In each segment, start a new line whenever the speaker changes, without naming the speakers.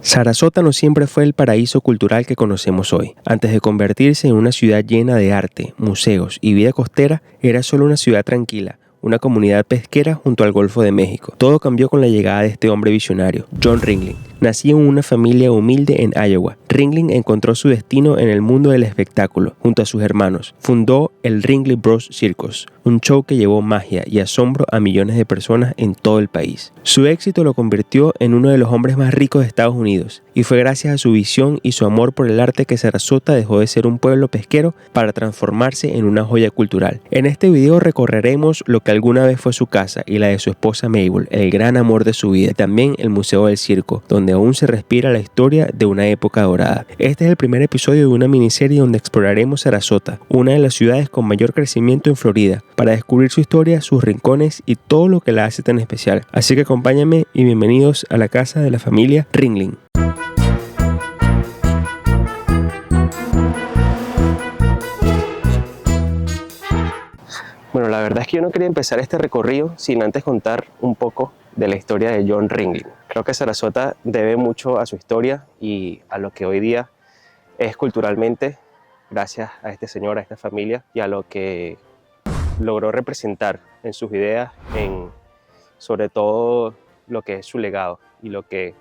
Sarasota no siempre fue el paraíso cultural que conocemos hoy. Antes de convertirse en una ciudad llena de arte, museos y vida costera, era solo una ciudad tranquila, una comunidad pesquera junto al Golfo de México. Todo cambió con la llegada de este hombre visionario, John Ringling. Nació en una familia humilde en Iowa. Ringling encontró su destino en el mundo del espectáculo. Junto a sus hermanos, fundó el Ringling Bros Circus, un show que llevó magia y asombro a millones de personas en todo el país. Su éxito lo convirtió en uno de los hombres más ricos de Estados Unidos, y fue gracias a su visión y su amor por el arte que Sarasota dejó de ser un pueblo pesquero para transformarse en una joya cultural. En este video recorreremos lo que alguna vez fue su casa y la de su esposa Mabel, el gran amor de su vida, y también el Museo del Circo, donde aún se respira la historia de una época dorada. Este es el primer episodio de una miniserie donde exploraremos Sarasota, una de las ciudades con mayor crecimiento en Florida, para descubrir su historia, sus rincones y todo lo que la hace tan especial. Así que acompáñame y bienvenidos a la casa de la familia Ringling. Bueno, la verdad es que yo no quería empezar este recorrido sin antes contar un poco de la historia de John Ringling. Creo que Sarasota debe mucho a su historia y a lo que hoy día es culturalmente, gracias a este señor, a esta familia, y a lo que logró representar en sus ideas, sobre todo lo que es su legado y lo que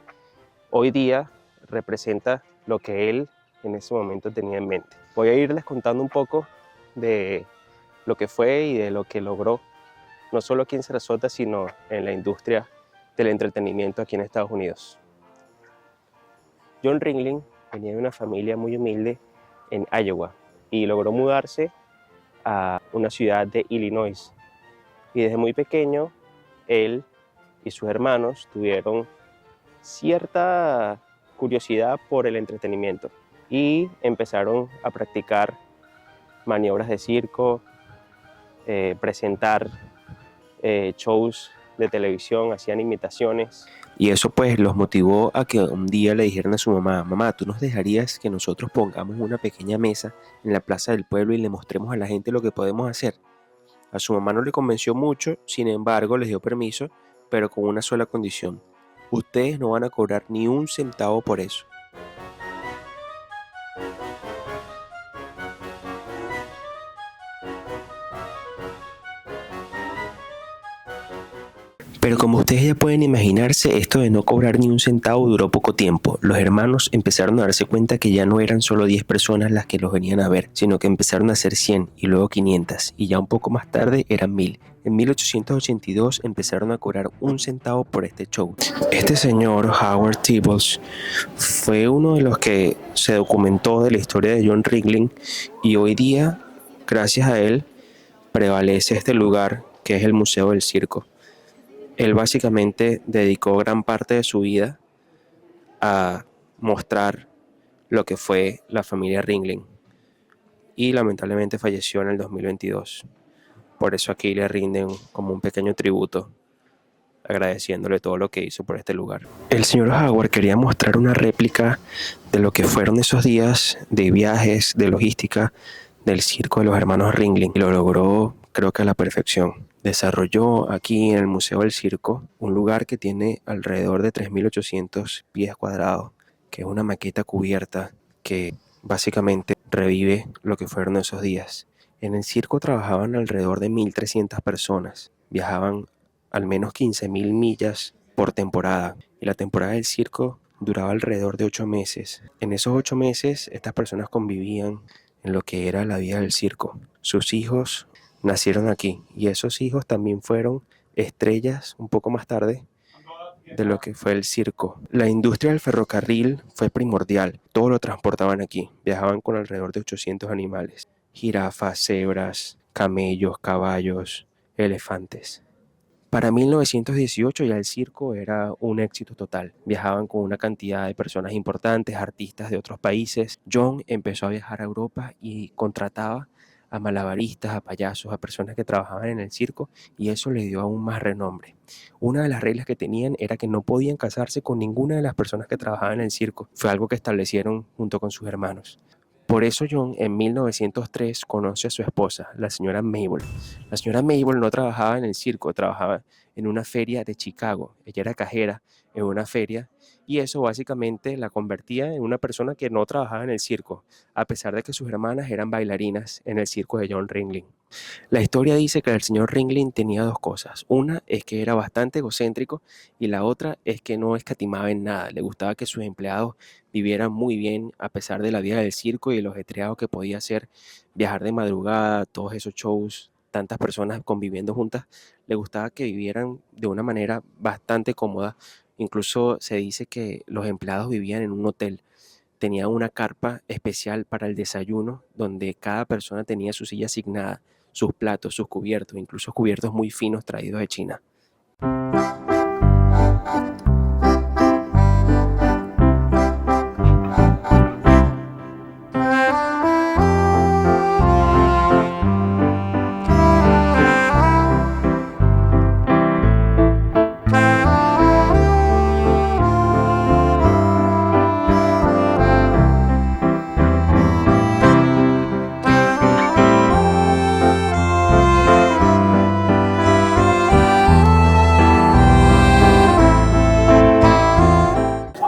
hoy día representa lo que él en ese momento tenía en mente. Voy a irles contando un poco de lo que fue y de lo que logró, no solo aquí en Sarasota, sino en la industria del entretenimiento aquí en Estados Unidos. John Ringling venía de una familia muy humilde en Iowa y logró mudarse a una ciudad de Illinois. Y desde muy pequeño, él y sus hermanos tuvieron cierta curiosidad por el entretenimiento y empezaron a practicar maniobras de circo, presentar shows de televisión, hacían imitaciones. Y eso pues los motivó a que un día le dijeran a su mamá: mamá, ¿tú nos dejarías que nosotros pongamos una pequeña mesa en la plaza del pueblo y le mostremos a la gente lo que podemos hacer? A su mamá no le convenció mucho, sin embargo les dio permiso, pero con una sola condición: ustedes no van a cobrar ni un centavo por eso. Pero como ustedes ya pueden imaginarse, esto de no cobrar ni un centavo duró poco tiempo. Los hermanos empezaron a darse cuenta que ya no eran solo 10 personas las que los venían a ver, sino que empezaron a ser 100 y luego 500 y ya un poco más tarde eran 1000. En 1882 empezaron a cobrar un centavo por este show. Este señor, Howard Tibbals, fue uno de los que se documentó de la historia de John Ringling, y hoy día, gracias a él, prevalece este lugar que es el Museo del Circo. Él básicamente dedicó gran parte de su vida a mostrar lo que fue la familia Ringling y lamentablemente falleció en el 2022. Por eso aquí le rinden como un pequeño tributo, agradeciéndole todo lo que hizo por este lugar. El señor Howard quería mostrar una réplica de lo que fueron esos días de viajes, de logística, del circo de los hermanos Ringling, y lo logró, creo que a la perfección. Desarrolló aquí en el Museo del Circo un lugar que tiene alrededor de 3.800 pies cuadrados, que es una maqueta cubierta que básicamente revive lo que fueron esos días. En el circo trabajaban alrededor de 1.300 personas, viajaban al menos 15.000 millas por temporada, y la temporada del circo duraba alrededor de 8 meses. En esos 8 meses estas personas convivían en lo que era la vida del circo. Sus hijos nacieron aquí y esos hijos también fueron estrellas un poco más tarde de lo que fue el circo. La industria del ferrocarril fue primordial, todo lo transportaban aquí, viajaban con alrededor de 800 animales: jirafas, cebras, camellos, caballos, elefantes. Para 1918 ya el circo era un éxito total. Viajaban con una cantidad de personas importantes, artistas de otros países. John empezó a viajar a Europa y contrataba a malabaristas, a payasos, a personas que trabajaban en el circo, y eso le dio aún más renombre. Una de las reglas que tenían era que no podían casarse con ninguna de las personas que trabajaban en el circo. Fue algo que establecieron junto con sus hermanos. Por eso John en 1903 conoce a su esposa, la señora Mabel. La señora Mabel no trabajaba en el circo, trabajaba en una feria de Chicago. Ella era cajera en una feria y eso básicamente la convertía en una persona que no trabajaba en el circo, a pesar de que sus hermanas eran bailarinas en el circo de John Ringling. La historia dice que el señor Ringling tenía dos cosas. Una es que era bastante egocéntrico y la otra es que no escatimaba en nada. Le gustaba que sus empleados vivieran muy bien a pesar de la vida del circo y de lo ajetreado que podía ser viajar de madrugada, todos esos shows, tantas personas conviviendo juntas. Le gustaba que vivieran de una manera bastante cómoda. Incluso se dice que los empleados vivían en un hotel. Tenía una carpa especial para el desayuno donde cada persona tenía su silla asignada, sus platos, sus cubiertos, incluso cubiertos muy finos traídos de China.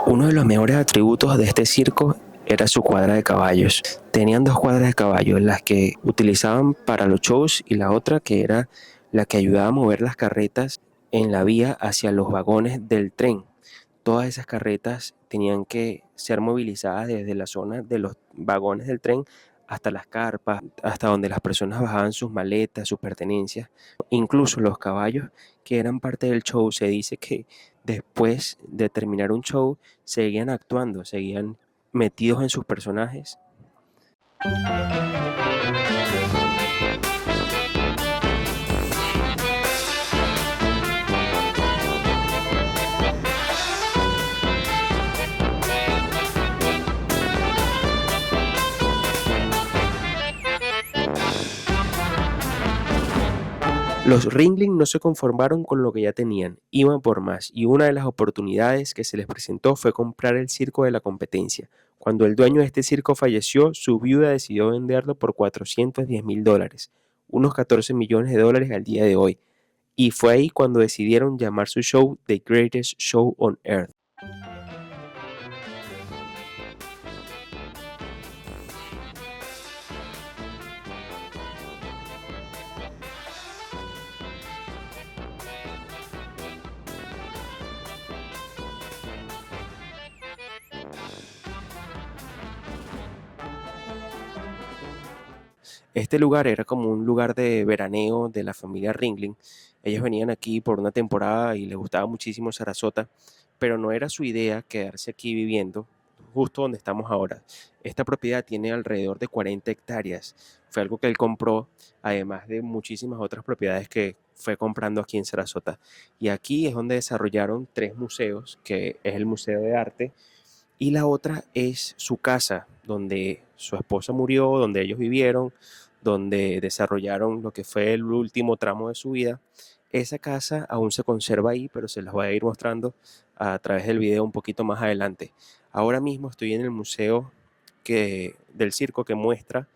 Uno de los mejores atributos de este circo era su cuadra de caballos. Tenían dos cuadras de caballos, las que utilizaban para los shows y la otra que era la que ayudaba a mover las carretas en la vía hacia los vagones del tren. Todas esas carretas tenían que ser movilizadas desde la zona de los vagones del tren hasta las carpas, hasta donde las personas bajaban sus maletas, sus pertenencias. Incluso los caballos que eran parte del show, se dice que después de terminar un show seguían actuando, seguían metidos en sus personajes. Los Ringling no se conformaron con lo que ya tenían, iban por más, y una de las oportunidades que se les presentó fue comprar el circo de la competencia. Cuando el dueño de este circo falleció, su viuda decidió venderlo por $410,000, unos 14 millones de dólares al día de hoy, y fue ahí cuando decidieron llamar su show The Greatest Show on Earth. Este lugar era como un lugar de veraneo de la familia Ringling. Ellos venían aquí por una temporada y les gustaba muchísimo Sarasota, pero no era su idea quedarse aquí viviendo justo donde estamos ahora. Esta propiedad tiene alrededor de 40 hectáreas. Fue algo que él compró, además de muchísimas otras propiedades que fue comprando aquí en Sarasota. Y aquí es donde desarrollaron tres museos, que es el Museo de Arte, y la otra es su casa, donde su esposa murió, donde ellos vivieron, donde desarrollaron lo que fue el último tramo de su vida. Esa casa aún se conserva ahí, pero se las voy a ir mostrando a través del video un poquito más adelante. Ahora mismo estoy en el museo del circo que muestra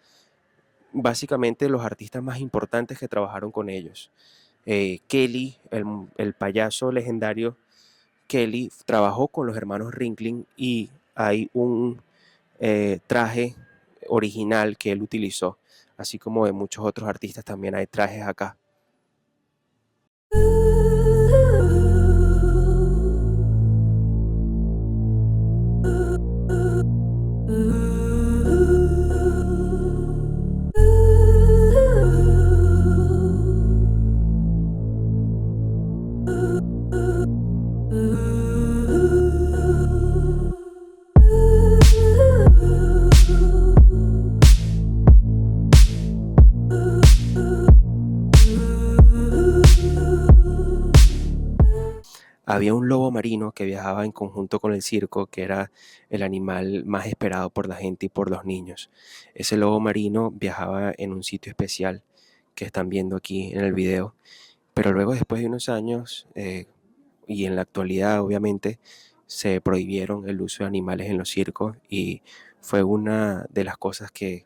básicamente los artistas más importantes que trabajaron con ellos. Kelly, el payaso legendario Kelly, trabajó con los hermanos Ringling y hay un traje original que él utilizó, así como de muchos otros artistas también hay trajes acá. Había un lobo marino que viajaba en conjunto con el circo, que era el animal más esperado por la gente y por los niños. Ese lobo marino viajaba en un sitio especial que están viendo aquí en el video, pero luego después de unos años, y en la actualidad obviamente, se prohibieron el uso de animales en los circos y fue una de las cosas que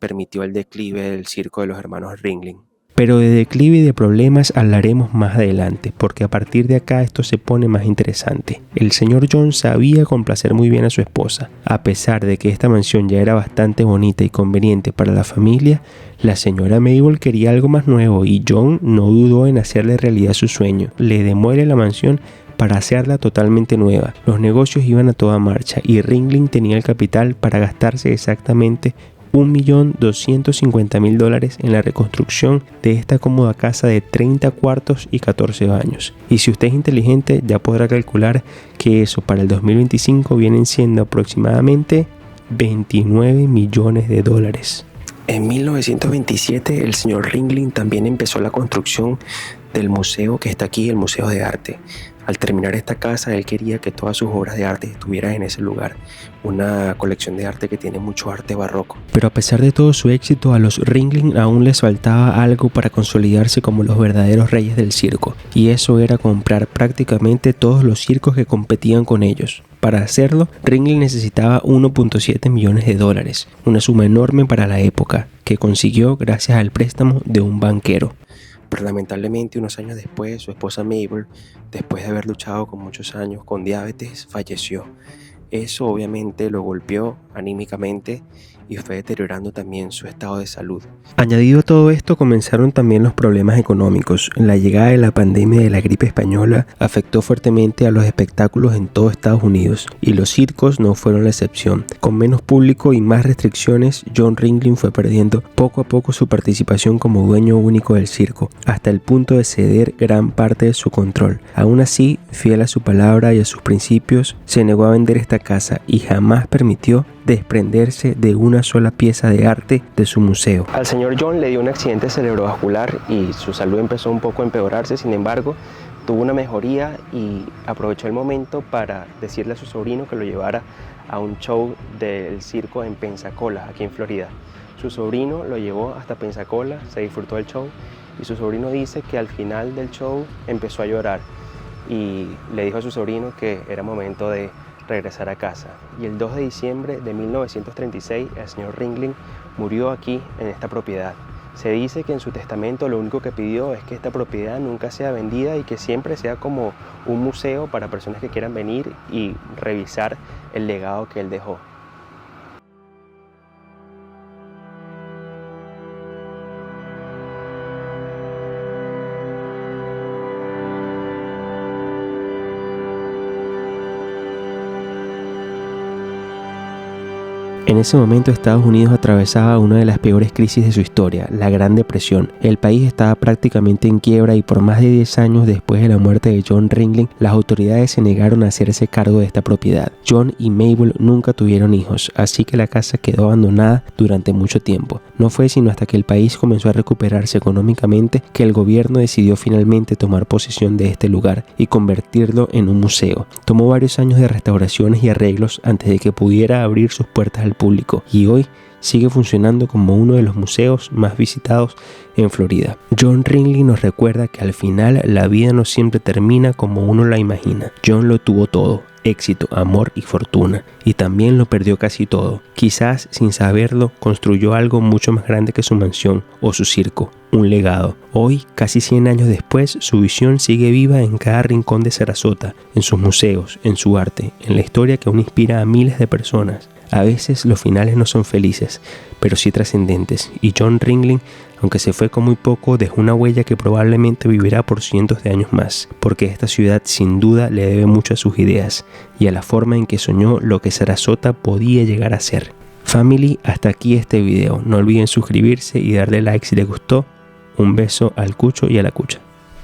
permitió el declive del circo de los hermanos Ringling. Pero de declive y de problemas hablaremos más adelante, porque a partir de acá esto se pone más interesante. El señor John sabía complacer muy bien a su esposa. A pesar de que esta mansión ya era bastante bonita y conveniente para la familia, la señora Mabel quería algo más nuevo y John no dudó en hacerle realidad su sueño. Le demuele la mansión para hacerla totalmente nueva. Los negocios iban a toda marcha y Ringling tenía el capital para gastarse exactamente $1.250.000 en la reconstrucción de esta cómoda casa de 30 cuartos y 14 baños. Y si usted es inteligente, ya podrá calcular que eso para el 2025 vienen siendo aproximadamente $29 millones. En 1927 el señor Ringling también empezó la construcción del museo que está aquí, el Museo de Arte. Al terminar esta casa, él quería que todas sus obras de arte estuvieran en ese lugar, una colección de arte que tiene mucho arte barroco. Pero a pesar de todo su éxito, a los Ringling aún les faltaba algo para consolidarse como los verdaderos reyes del circo, y eso era comprar prácticamente todos los circos que competían con ellos. Para hacerlo, Ringling necesitaba $1.7 millones, una suma enorme para la época, que consiguió gracias al préstamo de un banquero. Pero lamentablemente unos años después, su esposa Mabel, después de haber luchado con muchos años con diabetes, falleció. Eso obviamente lo golpeó anímicamente y fue deteriorando también su estado de salud. Añadido a todo esto, comenzaron también los problemas económicos. La llegada de la pandemia de la gripe española afectó fuertemente a los espectáculos en todo Estados Unidos y los circos no fueron la excepción. Con menos público y más restricciones, John Ringling fue perdiendo poco a poco su participación como dueño único del circo, hasta el punto de ceder gran parte de su control. Aún así, fiel a su palabra y a sus principios, se negó a vender esta casa y jamás permitió desprenderse de una sola pieza de arte de su museo. Al señor John le dio un accidente cerebrovascular y su salud empezó un poco a empeorarse. Sin embargo, tuvo una mejoría y aprovechó el momento para decirle a su sobrino que lo llevara a un show del circo en Pensacola, aquí en Florida. Su sobrino lo llevó hasta Pensacola, se disfrutó del show y su sobrino dice que al final del show empezó a llorar y le dijo a su sobrino que era momento de regresar a casa. Y el 2 de diciembre de 1936 el señor Ringling murió aquí en esta propiedad. Se dice que en su testamento lo único que pidió es que esta propiedad nunca sea vendida y que siempre sea como un museo para personas que quieran venir y revisar el legado que él dejó. En ese momento Estados Unidos atravesaba una de las peores crisis de su historia, la Gran Depresión. El país estaba prácticamente en quiebra y por más de 10 años después de la muerte de John Ringling, las autoridades se negaron a hacerse cargo de esta propiedad. John y Mabel nunca tuvieron hijos, así que la casa quedó abandonada durante mucho tiempo. No fue sino hasta que el país comenzó a recuperarse económicamente que el gobierno decidió finalmente tomar posesión de este lugar y convertirlo en un museo. Tomó varios años de restauraciones y arreglos antes de que pudiera abrir sus puertas al público y hoy sigue funcionando como uno de los museos más visitados en Florida. John Ringling nos recuerda que al final la vida no siempre termina como uno la imagina. John lo tuvo todo: éxito, amor y fortuna, y también lo perdió casi todo. Quizás sin saberlo construyó algo mucho más grande que su mansión o su circo, un legado. Hoy, casi 100 años después, su visión sigue viva en cada rincón de Sarasota, en sus museos, en su arte, en la historia que aún inspira a miles de personas. A veces los finales no son felices, pero sí trascendentes, y John Ringling, aunque se fue con muy poco, dejó una huella que probablemente vivirá por cientos de años más, porque esta ciudad sin duda le debe mucho a sus ideas y a la forma en que soñó lo que Sarasota podía llegar a ser. Family, hasta aquí este video. No olviden suscribirse y darle like si les gustó. Un beso al Cucho y a la Cucha.